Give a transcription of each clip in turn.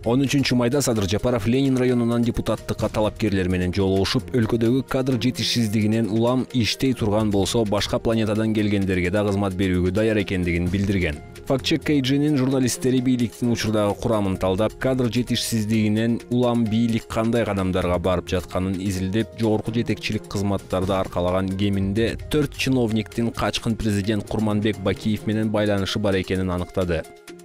13 майда Садыр Жапаров Ленин районунан депутаттыкка талапкерлер менен жолугушуп, өлкөдөгү кадр жетишсиздигинен улам иштей турган болсо, башка планетадан келгендерге да кызмат берүүгө даяр экендигин билдирген. Фактчек KG'нин журналисттери бийликтин учурдагы курамын талдап, кадр жетишсиздигинен улам бийлик кандай кадамдарга барып жатканын изилдеп, жогорку жетекчилик кызматтарды аркалаган кеминде 4 чиновниктин качкын президент Курманбек Бакиев менен байланышы бар экенин аныктады.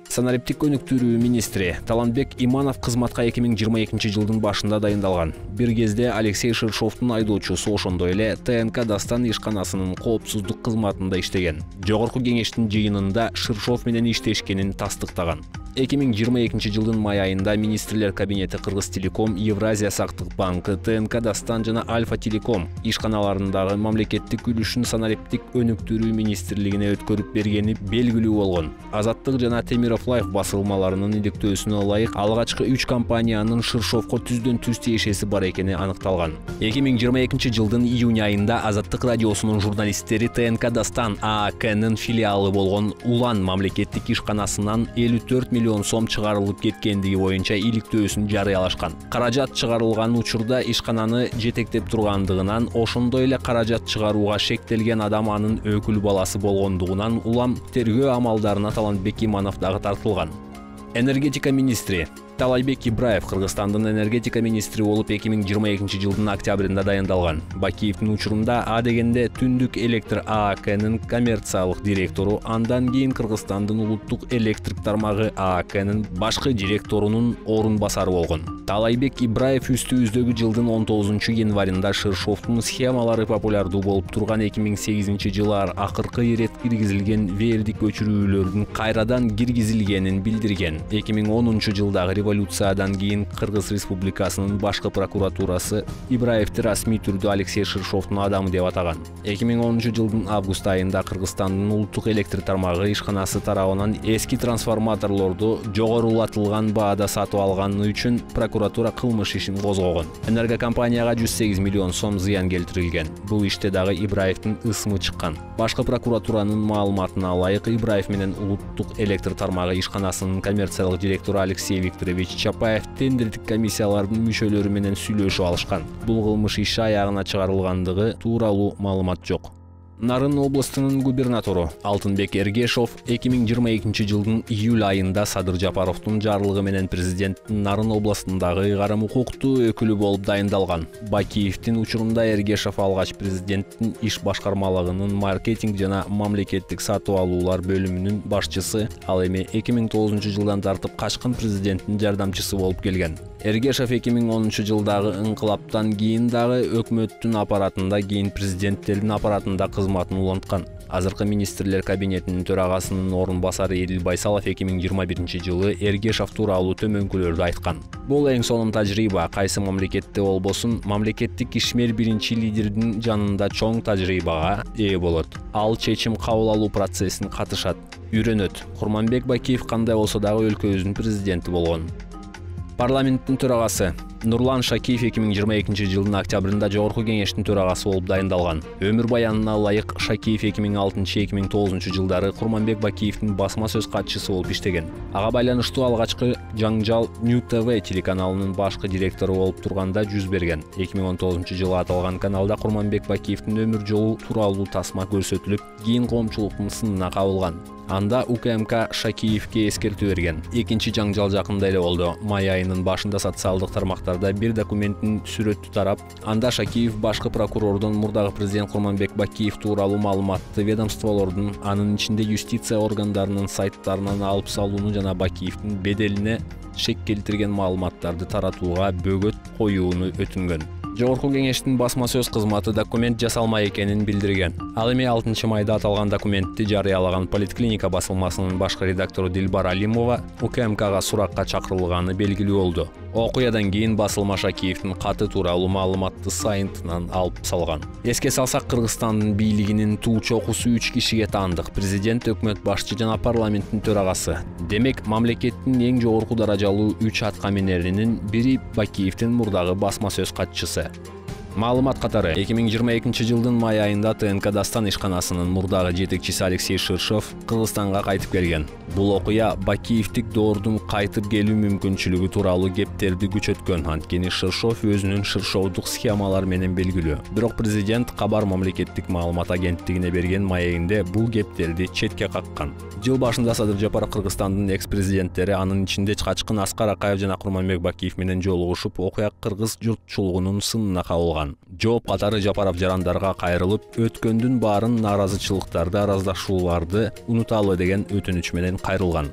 Санариптик өнүктүрүү министри Талантбек Иманов кызматка 2022 жылдын башында дайындалган. Бир кезде Алексей Ширшовдун айдоочусу, ошондой эле ТНК Дастан ишканасынын коопсуздук кызматында иштеген. Жогорку кеңештин жыйынында Ширшов менен иштешкенин тастыктаган. 2022 жылдын май айында министрлер кабинети Кыргыз Телеком, Евразия сактык банкы, ТНК Дастан жана Альфа Телеком ишканаларындагы мамлекеттик үлүшүн санариптик өнүктүрүү министрлигине өткөрүп бергени белгилүү болгон. Азаттык жана Темиров Лайф басылмаларынын иликтөөсүнө ылайык алгачкы 3 компаниянын Ширшовго түздөн-түз тиешеси бар экени аныкталган. 2022 жылдын июнь айында Азаттык радиосунун журналисттери ТНК Дастан ААКнын филиалы болгон Улан мамлекеттик ишканасынан 54 миллион сом чыгарылып кеткендиги боюнча иликтөөсүн жарыялашкан. Каражат чыгарылган учурда ишкананы жетектеп тургандыгынан, ошондой эле каражат чыгарууга шектелген адам анын өкүл баласы болгондугунан улам тергөө амалдарына Талантбек Иманов дагы тартылган. Энергетика министри Талайбек Ибраев Кыргызстандын энергетика министри болуп 2022 жылдын октябрында дайындалган. Бакиевдин учурунда А дегенде Түндүк электр ААКнын коммерциялык директору, андан кийин Кыргызстандын улуттук электрик тармагы ААКнын башкы директорунун орун басары болгон. Талайбек Ибраев үстүбүздөгү жылдын 19 январында Ширшовдун схемалары популярдуу болуп турган 2008 жылы акыркы ирет киргизилген вердик көчүрүүлөрдүн кайрадан киргизилгенин билдирген. 2010 жылдагы революциядан кийин Кыргыз Республикасынын башкы прокуратурасы Ибраевди расмий түрдө Алексей Ширшовдун адамы деп атаган. 2010 жылдын август айында Кыргызстандын улуттук электр тармагы ишканасы тарабынан эски трансформаторлорду жогорулатылган баада сатып алганы үчүн прокуратура кылмыш ишин козгогон. Энергокомпанияга 108 миллион сом зыян келтирилген. Бул иште дагы Ибраевдин ысмы чыккан. Башкы прокуратуранын маалыматына ылайык, Ибраев менен улуттук электр тармагы ишканасынын коммерциялык директору Алексей Викторович Чапаев тендердик комиссиялардын мүчөлөрү менен сүйлөшүп алышкан. Бул кылмыш иши аягына чыгарылгандыгы тууралуу маалымат жок. Нарын областынын губернатору Алтынбек Эргешов 2022 жылдын июль айында Садыр Жапаровдун жарлыгы менен президенттин Нарын областындагы ыйгарым укуктуу өкүлү болуп дайындалган. Бакиевдин учурунда Эргешов алгач президенттин иш башкармалыгынын маркетинг жана мамлекеттик сатып алуулар бөлүмүнүн башчысы, ал эми 2009 жылдан тартып качкын президенттин жардамчысы болуп келген. Эргешов 2010 жылдагы ыңкылаптан кийин дагы өкмөттүн аппаратында, кийин президенттердин аппаратында кызматын уланткан. Азыркы министрлер кабинетинин төрагасынын орун басары Едил Байсалов 2021 жылы Эргешов тууралуу төмөнкүлөрдү айткан. Бул эң сонун тажрыйба, кайсы мамлекетте болбосун, мамлекеттик ишмер биринчи лидердин жанында чоң тажрыйбага ээ болот. Ал чечим кабыл алуу процессине катышат, үйрөнөт. Курманбек Бакиев кандай болсо дагы өлкөбүздүн президенти болгон. Парламенттин төрагасы Нурлан Шакиев 2022 жылдын октябрында жогорку кеңештин төрагасы болуп дайындалган. Өмүр баянына ылайык, Шакиев 2006-2009 жылдары Курманбек Бакиевдин басма сөз катчысы болуп иштеген. Ага байланыштуу алгачкы жаңжал New TV телеканалынын башкы директору болуп турганда жүз берген. 2019 жылы аталган каналда Курманбек Бакиевдин өмүр жолу тууралуу тасма көрсөтүлүп, кийин коомчулуктун сынына кабылган. Анда УКМК Шакиевке эскертүү берген. Экинчи жаңжал жакында эле болду. Май айынын башында социалдык тармактарда бир документтин сүрөтү тарап, анда Шакиев башкы прокурордун мурдагы президент Курманбек Бакиев тууралуу маалыматты ведомстволордун, анын ичинде юстиция органдарынын сайттарынан алып салууну жана Бакиевдин беделине шек келтирген маалыматтарды таратууга бөгөт коюуну өтүнгөн. Жогорку кеңештин басма сөз кызматы документ жасалмай экенин билдирген. Ал эми 6 майда аталган документти жарыялаган Политклиника басылмасынын башкы редактору Дилбар Алимова УКМКга суракка чакырылганы белгилүү болду. Окуядан кийин басылма Шакиевдин каты тууралуу маалыматты сайытынан алып салган. Эске салсак, Кыргызстандын бийлигинин туу чокусу 3 кишиге таандык: президент, өкмөт башчы жана парламенттин төрагасы. Демек, мамлекеттин эң жогорку даражалуу 3 аткаминеринин бири Бакиевдин мурдагы басма сөз катчысы. Маалымат катары 2022 жылдын май айында ТНК Дастан ишканасынын мурдагы жетекчиси Алексей Ширшов Кыргызстанга кайтып келген. Бул окуя Бакиевдик доордун кайтып келүү мүмкүнчүлүгү тууралуу кептерди күчөткөн. Анткени Ширшов өзүнүн шыршоодук схемалар менен белгилүү. Бирок президент Кабар мамлекеттик маалымат агенттигине берген маегинде бул кептерди четке каккан. Жыл башында Садыр Жапаров Кыргызстандын экс-президенттери, анын ичинде Качкын Аскар Акаев жана Курманбек Бакиев менен жолугушуп, окуя кыргыз журтчулугунун сынына кабылган. Жооп катары Жапаров жарандарга кайрылып, өткөндүн баарын наразычылыктарды, араздашууларды унуталы деген өтүнүч менен кайрылган.